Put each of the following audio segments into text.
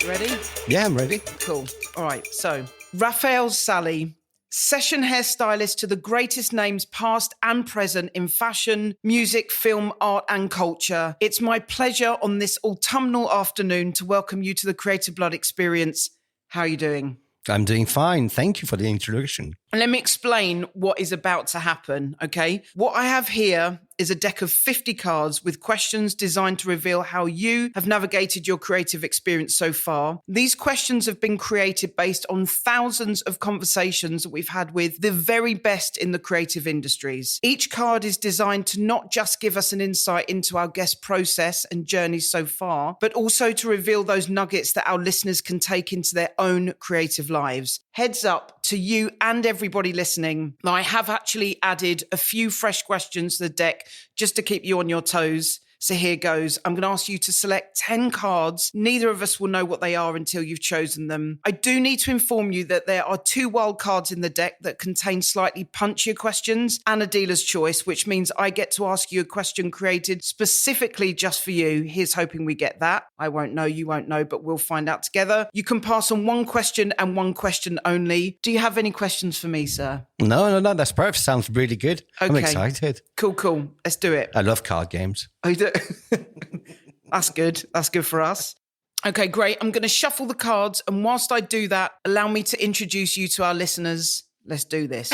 You ready? Yeah, I'm ready. Cool. All right. So, Raphael Salley, session hairstylist to the greatest names past and present in fashion, music, film, art and culture. It's my pleasure on this autumnal afternoon to welcome you to the Creative Blood Experience. How are you doing? I'm doing fine. Thank you for the introduction. Let me explain what is about to happen, okay? What I have here is a deck of 50 cards with questions designed to reveal how you have navigated your creative experience so far. These questions have been created based on thousands of conversations that we've had with the very best in the creative industries. Each card is designed to not just give us an insight into our guest process and journey so far, but also to reveal those nuggets that our listeners can take into their own creative lives. Heads up to you and everybody listening. Now, I have actually added a few fresh questions to the deck just to keep you on your toes. So here goes. I'm going to ask you to select 10 cards. Neither of us will know what they are until you've chosen them. I do need to inform you that there are 2 wild cards in the deck that contain slightly punchier questions and a dealer's choice, which means I get to ask you a question created specifically just for you. Here's hoping we get that. I won't know, you won't know, but we'll find out together. You can pass on 1 question and 1 question only. Do you have any questions for me, sir? No, that's perfect. Sounds really good. Okay. I'm excited. Cool. Let's do it. I love card games. Oh, you do? That's good. That's good for us. Okay, great. I'm going to shuffle the cards. And whilst I do that, allow me to introduce you to our listeners. Let's do this.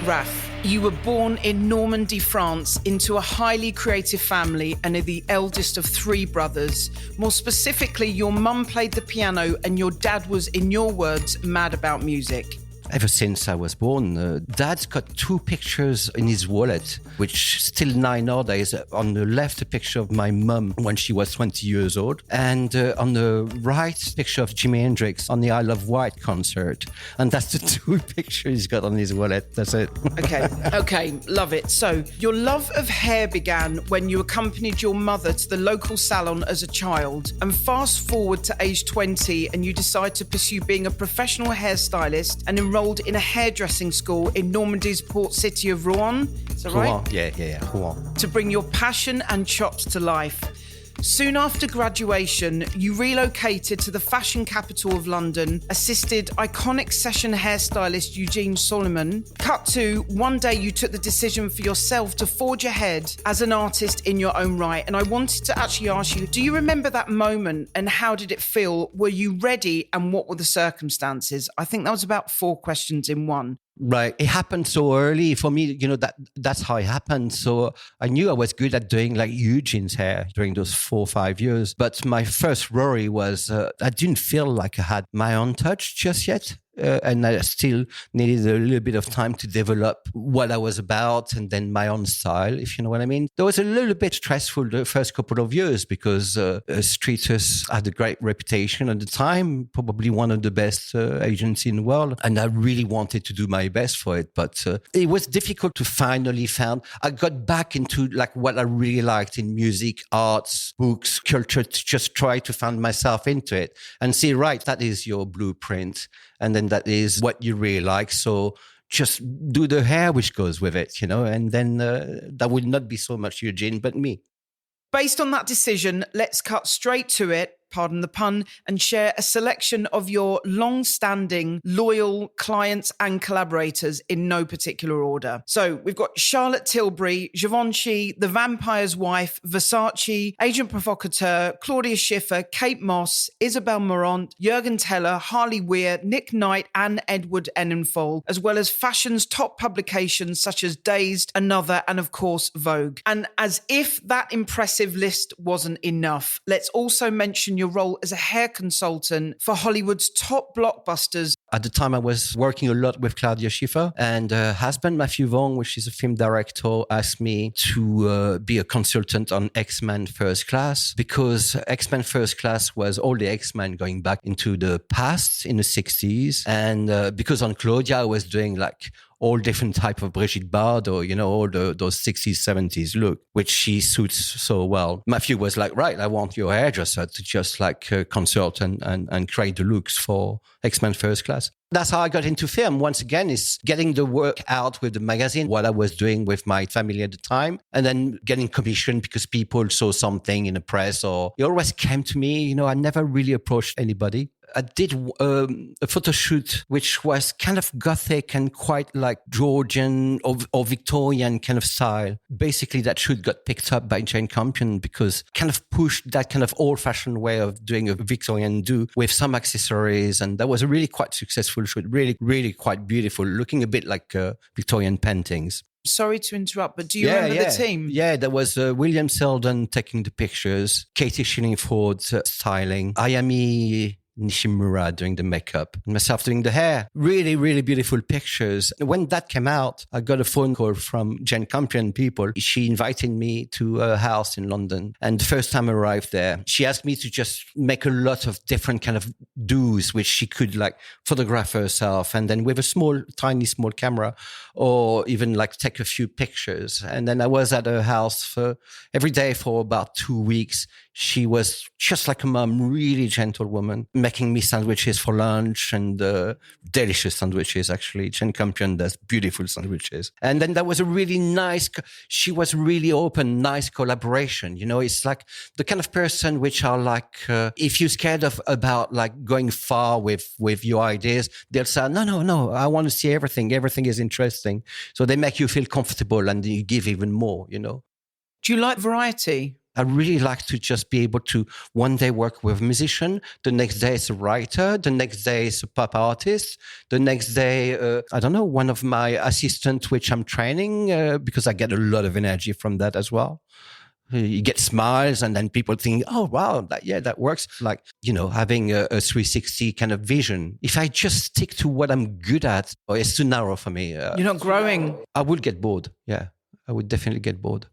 Raph, you were born in Normandy, France, into a highly creative family and are the eldest of 3 brothers. More specifically, your mum played the piano and your dad was, in your words, mad about music. Ever since I was born, Dad's got 2 pictures in his wallet, which still 9 nowadays. On the left, a picture of my mum when she was 20 years old. And on the right, a picture of Jimi Hendrix on the Isle of Wight concert. And that's the 2 pictures he's got on his wallet. That's it. Okay, love it. So your love of hair began when you accompanied your mother to the local salon as a child. And fast forward to age 20 and you decide to pursue being a professional hairstylist and enrolled in a hairdressing school in Normandy's port city of Rouen. Is that right? Yeah, Rouen. To bring your passion and chops to life. Soon after graduation, you relocated to the fashion capital of London, assisted iconic session hairstylist Eugene Solomon. Cut to, one day you took the decision for yourself to forge ahead as an artist in your own right. And I wanted to actually ask you, do you remember that moment and how did it feel? Were you ready and what were the circumstances? I think that was about 4 questions in one. Right. It happened so early for me, that's how it happened. So I knew I was good at doing like Eugene's hair during those 4 or 5 years. But my first worry was I didn't feel like I had my own touch just yet. And I still needed a little bit of time to develop what I was about and then my own style, if you know what I mean. That was a little bit stressful the first couple of years because Streeters had a great reputation at the time, probably one of the best agencies in the world. And I really wanted to do my best for it. But it was difficult to finally find. I got back into like what I really liked in music, arts, books, culture, to just try to find myself into it and see, right, that is your blueprint. And then that is what you really like. So just do the hair which goes with it, and then that would not be so much Eugene, but me. Based on that decision, let's cut straight to it. Pardon the pun, and share a selection of your long-standing, loyal clients and collaborators in no particular order. So we've got Charlotte Tilbury, Givenchy, The Vampire's Wife, Versace, Agent Provocateur, Claudia Schiffer, Kate Moss, Isabel Marant, Juergen, Harley, Weir, Nick Knight and Edward Enninful, as well as fashion's top publications such as Dazed, Another and of course Vogue. And as if that impressive list wasn't enough, let's also mention your role as a hair consultant for Hollywood's top blockbusters. At the time, I was working a lot with Claudia Schiffer, and her husband, Matthew Vaughn, which is a film director, asked me to be a consultant on X-Men First Class, because X-Men First Class was all the X-Men going back into the past in the 60s. And because on Claudia, I was doing like all different type of Brigitte Bardot, all those 60s, 70s look, which she suits so well. Matthew was like, right, I want your hairdresser to just consult and create the looks for X-Men First Class. That's how I got into film. Once again, is getting the work out with the magazine, what I was doing with my family at the time, and then getting commissioned because people saw something in the press, or it always came to me. I never really approached anybody. I did a photo shoot which was kind of gothic and quite like Georgian or Victorian kind of style. Basically, that shoot got picked up by Jane Campion because kind of pushed that kind of old-fashioned way of doing a Victorian do with some accessories. And that was a really quite successful shoot, really, really quite beautiful, looking a bit like Victorian paintings. Sorry to interrupt, but do you remember the team? Yeah, there was William Selden taking the pictures, Katie Schillingford styling, Ayami Nishimura doing the makeup, and myself doing the hair. Really, really beautiful pictures. When that came out, I got a phone call from Jane Campion people. She invited me to her house in London. And the first time I arrived there, she asked me to just make a lot of different kind of do's, which she could photograph herself. And then with a tiny small camera, or even take a few pictures. And then I was at her house every day for about 2 weeks. She was just like a mom, really gentle woman, making me sandwiches for lunch and delicious sandwiches, actually. Jane Campion does beautiful sandwiches. And then that was a really nice, she was really open, nice collaboration. It's like the kind of person which are if you're scared about going far with your ideas, they'll say, no, I want to see everything. Everything is interesting. So they make you feel comfortable and you give even more, Do you like variety? I really like to just be able to one day work with a musician, the next day it's a writer, the next day it's a pop artist, the next day, one of my assistants, which I'm training, because I get a lot of energy from that as well. You get smiles and then people think, oh, wow, that works. Having a 360 kind of vision. If I just stick to what I'm good at, it's too narrow for me. You're not growing. I would get bored. Yeah, I would definitely get bored.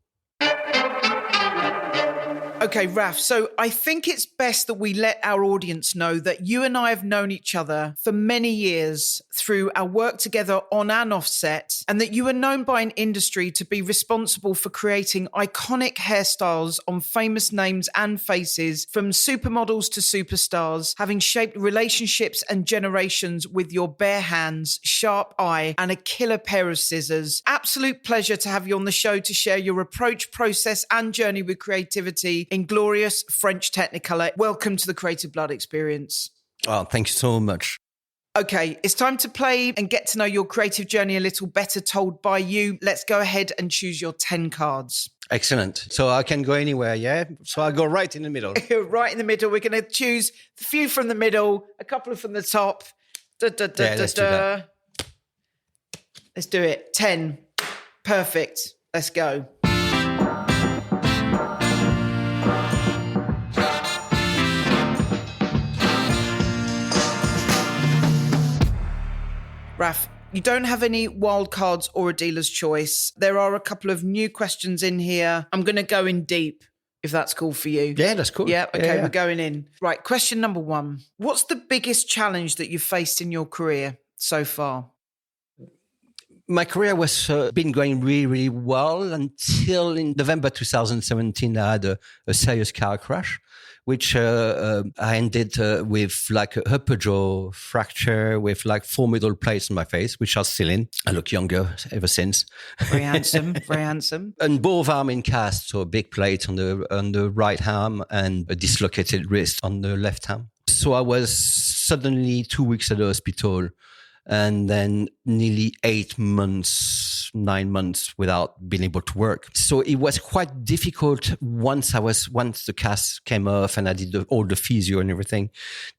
Okay, Raph, so I think it's best that we let our audience know that you and I have known each other for many years through our work together on and off set, and that you are known by an industry to be responsible for creating iconic hairstyles on famous names and faces, from supermodels to superstars, having shaped relationships and generations with your bare hands, sharp eye, and a killer pair of scissors. Absolute pleasure to have you on the show to share your approach, process, and journey with creativity in glorious French Technicolor. Welcome to the Creative Blood Experience. Oh, thank you so much. Okay, it's time to play and get to know your creative journey a little better, told by you. Let's go ahead and choose your 10 cards. Excellent. So I can go anywhere, yeah? So I'll go right in the middle. Right in the middle. We're going to choose a few from the middle, a couple from the top. Let's do that. Let's do it. 10. Perfect. Let's go. Raph, you don't have any wild cards or a dealer's choice. There are a couple of new questions in here. I'm going to go in deep, if that's cool for you. Yeah, that's cool. Yeah, okay, Yeah. We're going in. Right, question number 1. What's the biggest challenge that you've faced in your career so far? My career was been going really, really well until in November 2017, I had a serious car crash, which I ended with a upper jaw fracture with 4 middle plates on my face, which are still in. I look younger ever since. Very handsome, very handsome. And both arm in cast, so a big plate on the right arm and a dislocated wrist on the left arm. So I was suddenly 2 weeks at the hospital, and then nearly 9 months without being able to work. So it was quite difficult once the cast came off and I did all the physio and everything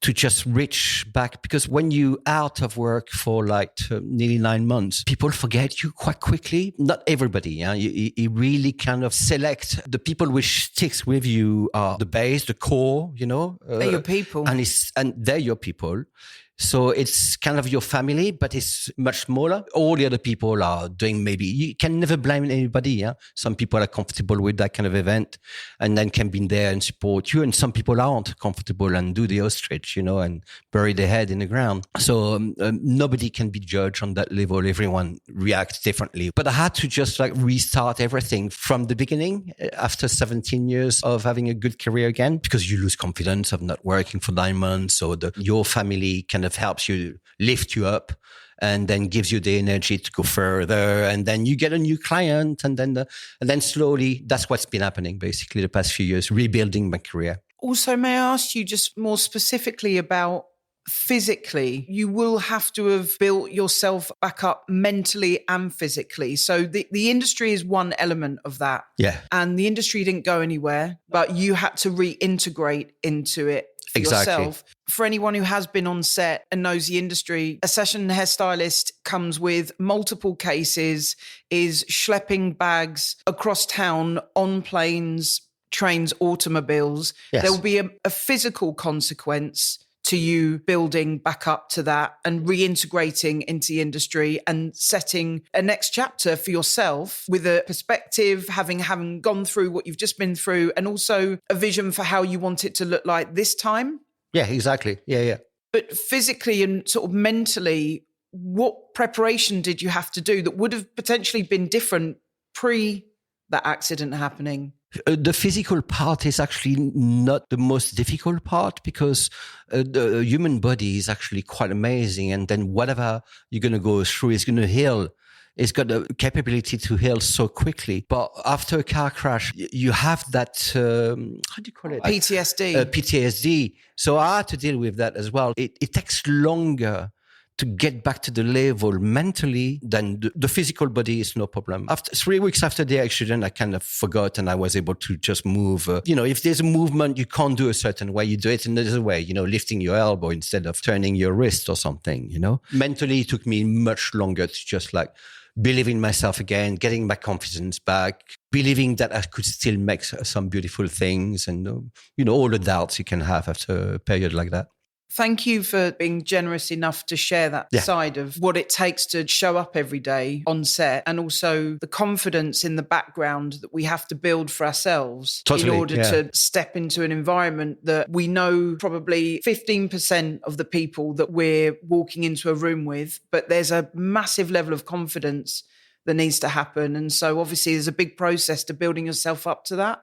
to just reach back. Because when you out of work for nearly 9 months, people forget you quite quickly. Not everybody. Yeah? You really kind of select the people which sticks with you are the base, the core, They're your people. And they're your people. So it's kind of your family, but it's much smaller. All the other people are doing maybe, you can never blame anybody. Yeah? Some people are comfortable with that kind of event and then can be there and support you. And some people aren't comfortable and do the ostrich, and bury their head in the ground. So nobody can be judged on that level. Everyone reacts differently. But I had to just restart everything from the beginning after 17 years of having a good career again, because you lose confidence of not working for 9 months. So your family kind of helps you, lift you up, and then gives you the energy to go further. And then you get a new client, and then slowly, that's what's been happening basically the past few years, rebuilding my career. Also, may I ask you just more specifically about physically? You will have to have built yourself back up mentally and physically. So the industry is one element of that. Yeah. And the industry didn't go anywhere, but you had to reintegrate into it. Exactly. Yourself. For anyone who has been on set and knows the industry, a session hairstylist comes with multiple cases, is schlepping bags across town on planes, trains, automobiles. Yes. There will be a physical consequence to you building back up to that and reintegrating into the industry and setting a next chapter for yourself with a perspective, having gone through what you've just been through, and also a vision for how you want it to look like this time. Yeah, exactly. Yeah. But physically and sort of mentally, what preparation did you have to do that would have potentially been different pre that accident happening? The physical part is actually not the most difficult part, because the human body is actually quite amazing. And then whatever you're going to go through is going to heal. It's got the capability to heal so quickly. But after a car crash, you have that, how do you call it? PTSD. PTSD. So I had to deal with that as well. It takes longer to get back to the level mentally than the physical body is no problem. After 3 weeks after the accident, I kind of forgot, and I was able to just move. If there's a movement you can't do a certain way, you do it another way, lifting your elbow instead of turning your wrist or something, Mentally, it took me much longer to just believe in myself again, getting my confidence back, believing that I could still make some beautiful things, and, all the doubts you can have after a period like that. Thank you for being generous enough to share that side of what it takes to show up every day on set, and also the confidence in the background that we have to build for ourselves in order to step into an environment that we know probably 15% of the people that we're walking into a room with, but there's a massive level of confidence that needs to happen. And so obviously there's a big process to building yourself up to that.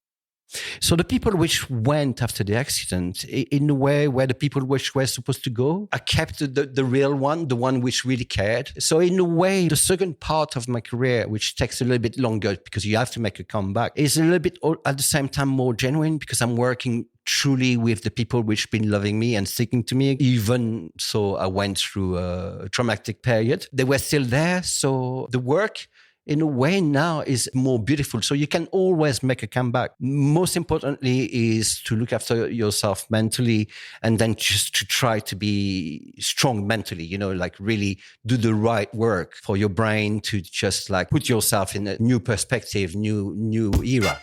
So the people which went after the accident, in a way where the people which were supposed to go, I kept the real one, the one which really cared. So in a way, the second part of my career, which takes a little bit longer because you have to make a comeback, is a little bit at the same time more genuine, because I'm working truly with the people which been loving me and sticking to me. Even so, I went through a traumatic period. They were still there. So the work, in a way, now is more beautiful. So you can always make a comeback. Most importantly is to look after yourself mentally, and then just to try to be strong mentally, really do the right work for your brain to just put yourself in a new perspective, new era.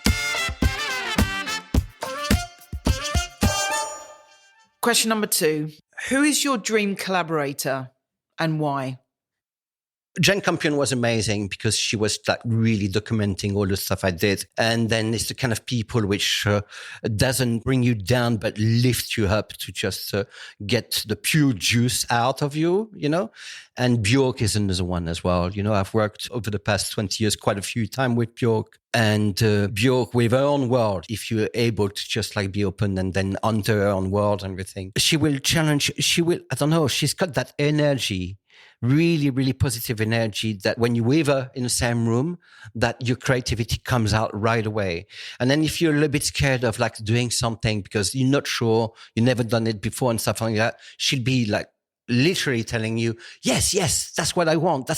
Question number 2. Who is your dream collaborator and why? Jane Campion was amazing because she was really documenting all the stuff I did. And then it's the kind of people which doesn't bring you down, but lift you up to just get the pure juice out of you, And Björk is another one as well. I've worked over the past 20 years quite a few times with Björk. And Björk, with her own world, if you're able to just be open and then enter her own world and everything, she will challenge, she's got that energy, really, really positive energy that when you're with her in the same room, that your creativity comes out right away. And then if you're a little bit scared of doing something because you're not sure, you've never done it before and stuff like that, she'll be literally telling you, yes, that's what I want.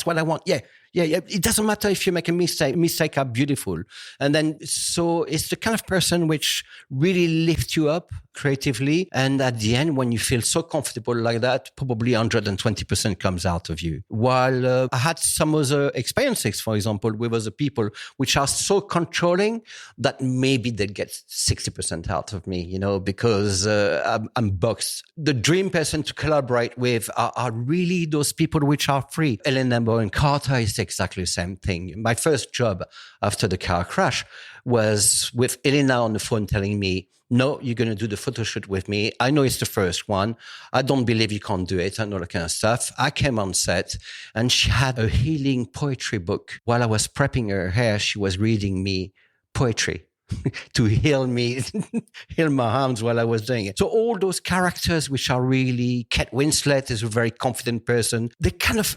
Yeah. It doesn't matter if you make a mistake are beautiful. And then, so it's the kind of person which really lifts you up creatively. And at the end, when you feel so comfortable like that, probably 120% comes out of you. While I had some other experiences, for example, with other people, which are so controlling that maybe they get 60% out of me, because I'm boxed. The dream person to collaborate with are really those people which are free. Helena and Carter is exactly the same thing. My first job after the car crash was with Helena on the phone telling me, no, you're going to do the photo shoot with me. I know it's the first one. I don't believe you can't do it and all that kind of stuff. I came on set and she had a healing poetry book. While I was prepping her hair, she was reading me poetry to heal me, heal my arms while I was doing it. So all those characters, which are really, Kate Winslet is a very confident person. They kind of,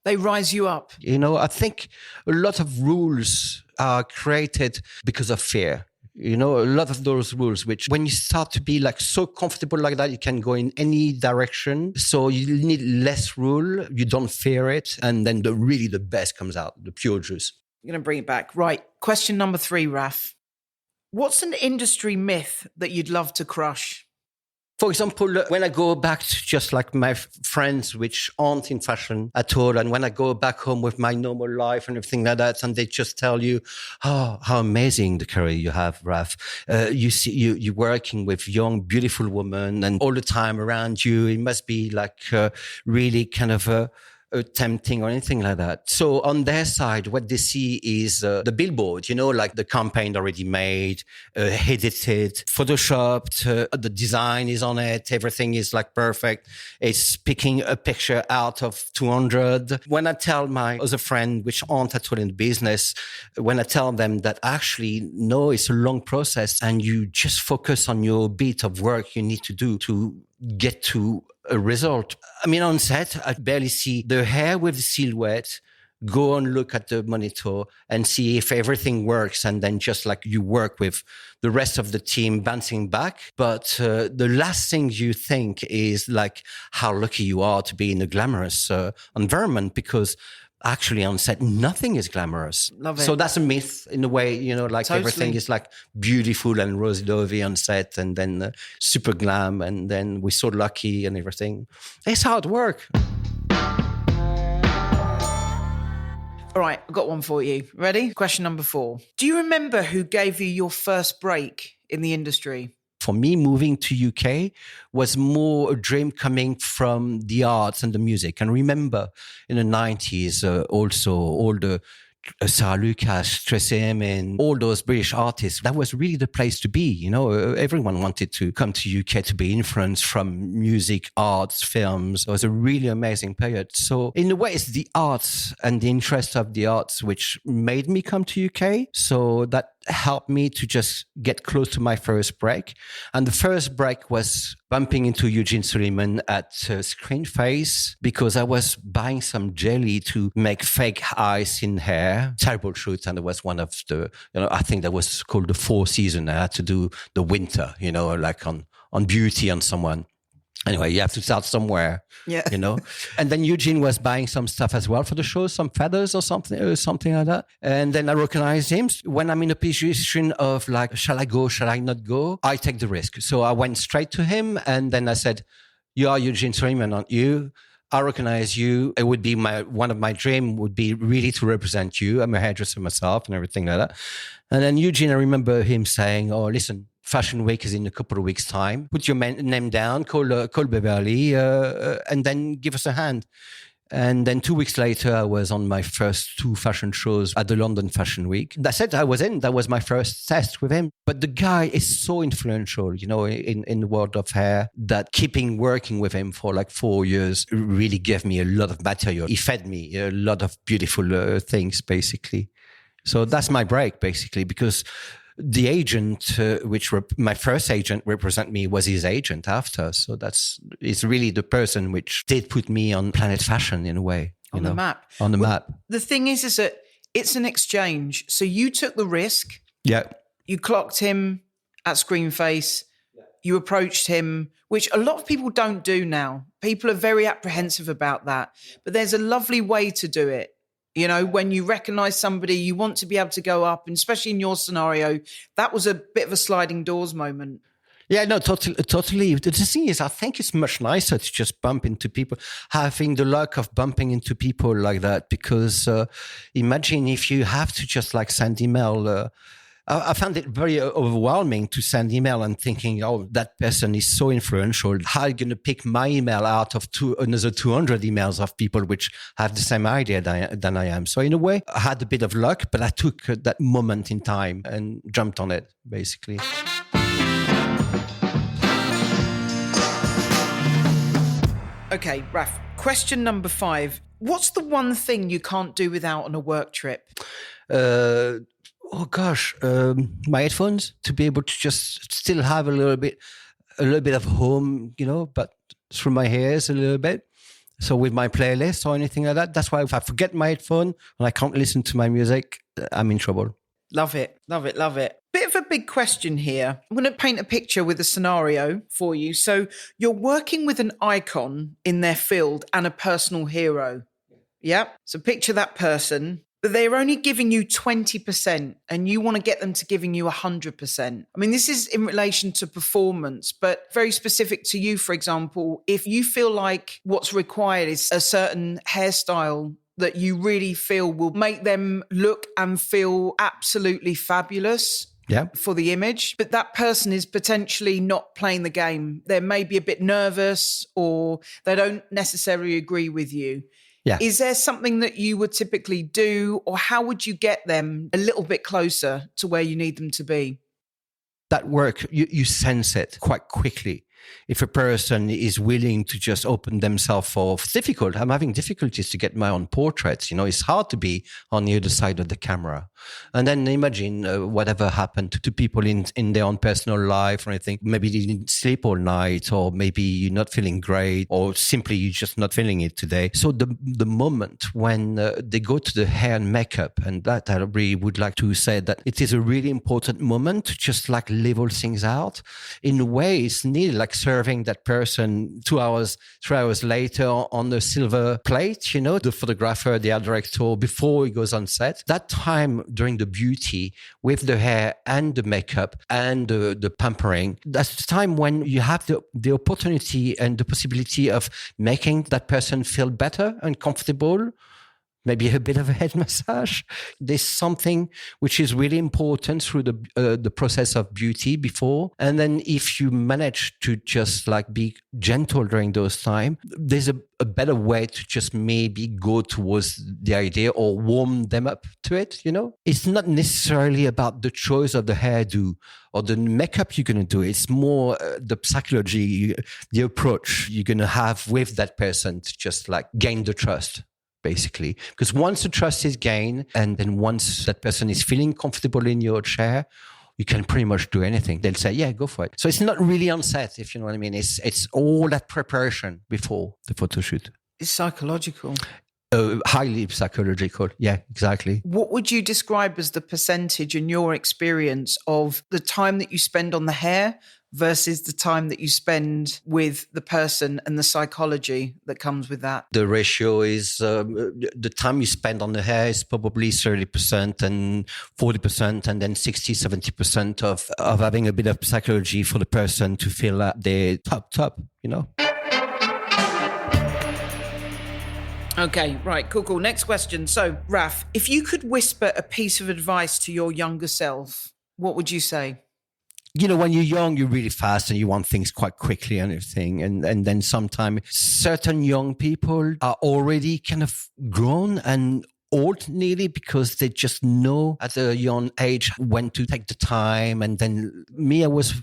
they rise you up. I think a lot of rules are created because of fear. A lot of those rules, which when you start to be like so comfortable like that, you can go in any direction. So you need less rule. You don't fear it. And then the best comes out, the pure juice. I'm going to bring it back. Right. Question number 3, Raph. What's an industry myth that you'd love to crush? For example, when I go back to just like my friends which aren't in fashion at all, and when I go back home with my normal life and everything like that, and they just tell you, oh, how amazing the career you have, Raph. You're working with young, beautiful women, and all the time around you, it must be like really kind of tempting or anything like that. So on their side, what they see is the billboard, like the campaign already made, edited, photoshopped, the design is on it, everything is like perfect. It's picking a picture out of 200. When I tell my other friend, which aren't at all in the business, when I tell them that actually, no, it's a long process and you just focus on your bit of work you need to do to get to a result. I mean, on set, I barely see the hair with the silhouette, go and look at the monitor and see if everything works. And then just like you work with the rest of the team bouncing back. But the last thing you think is like how lucky you are to be in a glamorous environment, because actually on set, nothing is glamorous. Love it. So that's a myth in a way, like Totally. Everything is like beautiful and rosy-dovey on set and then super glam and then we're so lucky and everything. It's hard work. All right, I've got one for you. Ready? Question number 4. Do you remember who gave you your first break in the industry? For me, moving to UK was more a dream coming from the arts and the music. And remember, in the 90s, also all the Sarah Lucas, Tracy Emin, all those British artists, that was really the place to be. Everyone wanted to come to UK to be influenced from music, arts, films. It was a really amazing period. So in a way, it's the arts and the interest of the arts which made me come to UK. So that helped me to just get close to my first break. And the first break was bumping into Eugene Suleiman at Screen Face because I was buying some jelly to make fake eyes in hair. Terrible shoot. And it was one of the, I think that was called the 4 season. I had to do the winter, like on beauty on someone. Anyway, you have to start somewhere, And then Eugene was buying some stuff as well for the show, some feathers or something like that. And then I recognized him. When I'm in a position of like, shall I go, shall I not go? I take the risk. So I went straight to him and then I said, you are Eugene Suleiman, aren't you? I recognize you. It would be one of my dream would be really to represent you. I'm a hairdresser myself and everything like that. And then Eugene, I remember him saying, oh, listen, Fashion Week is in a couple of weeks' time. Put your name down, call Beverly, and then give us a hand. And then 2 weeks later, I was on my first 2 fashion shows at the London Fashion Week. That's it. I was in. That was my first test with him. But the guy is so influential, in the world of hair that keeping working with him for like 4 years really gave me a lot of material. He fed me a lot of beautiful things, basically. So that's my break, basically, because the agent, my first agent represent me, was his agent after. So it's really the person which did put me on Planet Fashion in a way. On the map. On the map. The thing is that it's an exchange. So you took the risk. Yeah. You clocked him at Screen Face. Yeah. You approached him, which a lot of people don't do now. People are very apprehensive about that. But there's a lovely way to do it. When you recognize somebody, you want to be able to go up, and especially in your scenario, that was a bit of a sliding doors moment. Yeah, no, totally. The thing is, I think it's much nicer to just bump into people, having the luck of bumping into people like that. Because imagine if you have to just like send email. I found it very overwhelming to send email and thinking, oh, that person is so influential. How are you going to pick my email out of another 200 emails of people which have the same idea than I am? So in a way, I had a bit of luck, but I took that moment in time and jumped on it, basically. Okay, Raph, question number 5. What's the one thing you can't do without on a work trip? My headphones, to be able to just still have a little bit of home, but through my ears a little bit. So with my playlist or anything like that, that's why if I forget my headphone and I can't listen to my music, I'm in trouble. Love it, love it, love it. Bit of a big question here. I'm going to paint a picture with a scenario for you. So you're working with an icon in their field and a personal hero. Yeah. So picture that person, but they're only giving you 20% and you want to get them to giving you 100%. I mean, this is in relation to performance, but very specific to you, for example, if you feel like what's required is a certain hairstyle that you really feel will make them look and feel absolutely fabulous for the image, but that person is potentially not playing the game. They may be a bit nervous or they don't necessarily agree with you. Yeah. Is there something that you would typically do, or how would you get them a little bit closer to where you need them to be? That work, you sense it quite quickly. If a person is willing to just open themselves for difficult, I'm having difficulties to get my own portraits. It's hard to be on the other side of the camera. And then imagine whatever happened to people in their own personal life or anything. Maybe they didn't sleep all night, or maybe you're not feeling great, or simply you're just not feeling it today. So the moment when they go to the hair and makeup, and that I really would like to say that it is a really important moment to just like level things out. In a way, it's nearly like serving that person 2 hours, 3 hours later on a silver plate, the photographer, the art director, before he goes on set. That time during the beauty with the hair and the makeup and the pampering, that's the time when you have the opportunity and the possibility of making that person feel better and comfortable. Maybe a bit of a head massage. There's something which is really important through the process of beauty before. And then if you manage to just like be gentle during those time, there's a better way to just maybe go towards the idea or warm them up to it, It's not necessarily about the choice of the hairdo or the makeup you're going to do. It's more the psychology, the approach you're going to have with that person to just like gain the trust. Basically, because once the trust is gained and then once that person is feeling comfortable in your chair, you can pretty much do anything. They'll say, yeah, go for it. So it's not really on set, if you know what I mean. It's all that preparation before the photo shoot. It's psychological. Highly psychological. Yeah, exactly. What would you describe as the percentage in your experience of the time that you spend on the hair versus the time that you spend with the person and the psychology that comes with that? The ratio is the time you spend on the hair is probably 30% and 40% and then 60, 70% of having a bit of psychology for the person to feel that they're top, Okay, right, cool. Next question. So, Raph, if you could whisper a piece of advice to your younger self, what would you say? When you're young, you're really fast and you want things quite quickly and everything. And then sometimes certain young people are already kind of grown and old nearly because they just know at a young age when to take the time. And then me, I was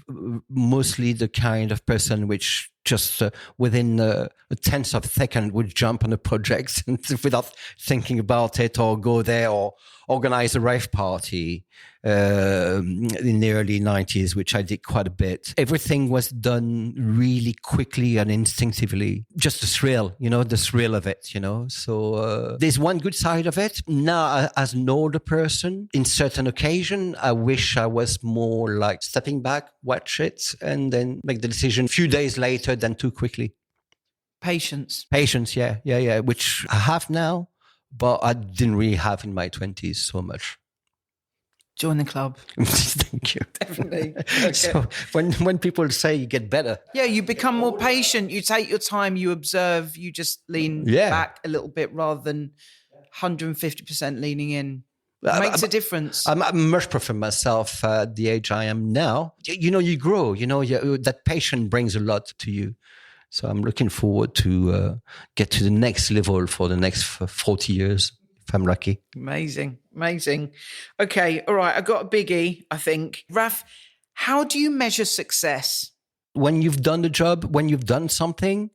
mostly the kind of person which just within a tenth of a second would jump on a project without thinking about it, or go there or organize a rave party in the early 90s, which I did quite a bit. Everything was done really quickly and instinctively. Just the thrill, the thrill of it, So there's one good side of it. Now, as an older person, in certain occasion, I wish I was more like stepping back, watch it, and then make the decision a few days later than too quickly. Patience, yeah, which I have now, but I didn't really have in my 20s so much. Join the club. Thank you. Definitely. Okay. So when people say you get better. Yeah, you become more patient. You take your time, you observe, you just lean back a little bit rather than 150% leaning in. It makes a difference. I much prefer myself at the age I am now. You grow, that patience brings a lot to you. So I'm looking forward to get to the next level for the next 40 years, if I'm lucky. Amazing. Okay, all right, I got a biggie, I think. Raph, how do you measure success? When you've done the job, when you've done something,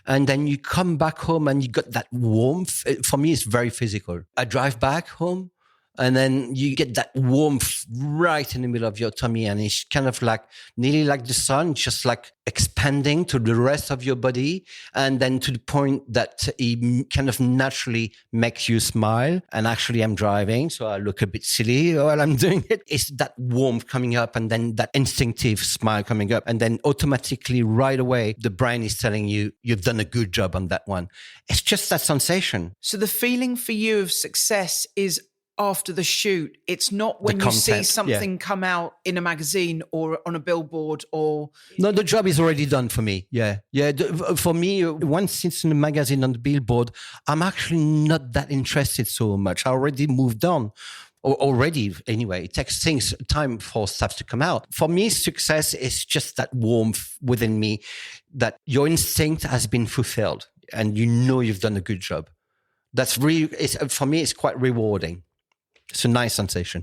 and then you come back home and you got that warmth. For me, it's very physical. I drive back home, and then you get that warmth right in the middle of your tummy, and it's kind of like nearly like the sun, just like expanding to the rest of your body, and then to the point that it kind of naturally makes you smile. And actually, I'm driving, so I look a bit silly while I'm doing it. It's that warmth coming up, and then that instinctive smile coming up, and then automatically right away, the brain is telling you, you've done a good job on that one. It's just that sensation. So the feeling for you of success is after the shoot. It's not when you see something come out in a magazine or on a billboard or... No, the job is already done for me. Yeah. For me, once it's in a magazine on the billboard, I'm actually not that interested so much. I already moved on. Already, anyway, it takes time for stuff to come out. For me, success is just that warmth within me that your instinct has been fulfilled and you've done a good job. That's really, for me, it's quite rewarding. It's a nice sensation.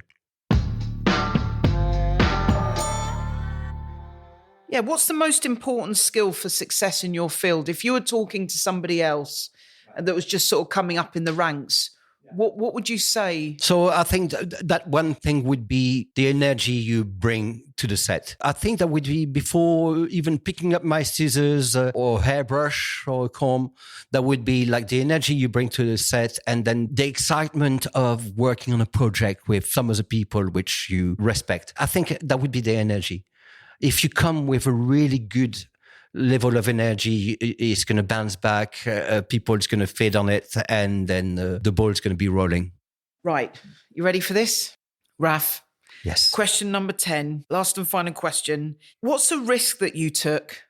Yeah, what's the most important skill for success in your field? If you were talking to somebody else that was just sort of coming up in the ranks, what would you say? So I think that one thing would be the energy you bring to the set. I think that would be before even picking up my scissors or hairbrush or comb, that would be like the energy you bring to the set, and then the excitement of working on a project with some of the people which you respect. I think that would be the energy. If you come with a really good level of energy, it's going to bounce back, people is going to feed on it, and then the ball is going to be rolling. Right. You ready for this? Raph? Yes. Question number 10, last and final question. What's a risk that you took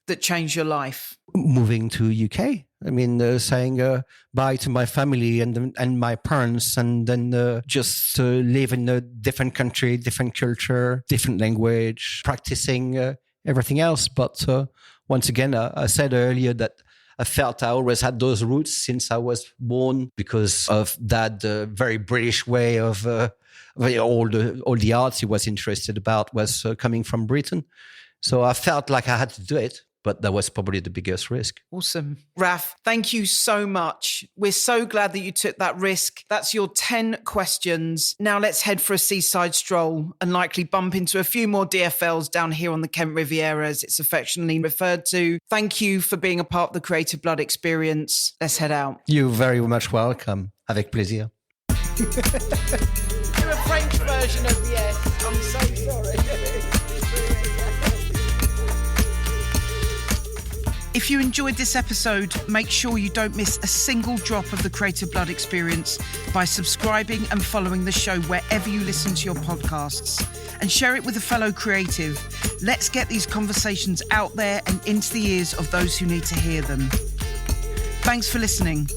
that changed your life? Moving to UK. I mean, saying bye to my family and my parents, and then just live in a different country, different culture, different language, practicing everything else. But once again, I said earlier that I felt I always had those roots since I was born because of that very British way of all the arts he was interested about was coming from Britain. So I felt like I had to do it. But that was probably the biggest risk. Awesome. Raph, thank you so much. We're so glad that you took that risk. That's your 10 questions. Now let's head for a seaside stroll and likely bump into a few more DFLs down here on the Kent Riviera, as it's affectionately referred to. Thank you for being a part of the Creative Blood experience. Let's head out. You're very much welcome. Avec plaisir. Do a French version of yes. I'm so sorry. If you enjoyed this episode, make sure you don't miss a single drop of the Creative Blood experience by subscribing and following the show wherever you listen to your podcasts, and share it with a fellow creative. Let's get these conversations out there and into the ears of those who need to hear them. Thanks for listening.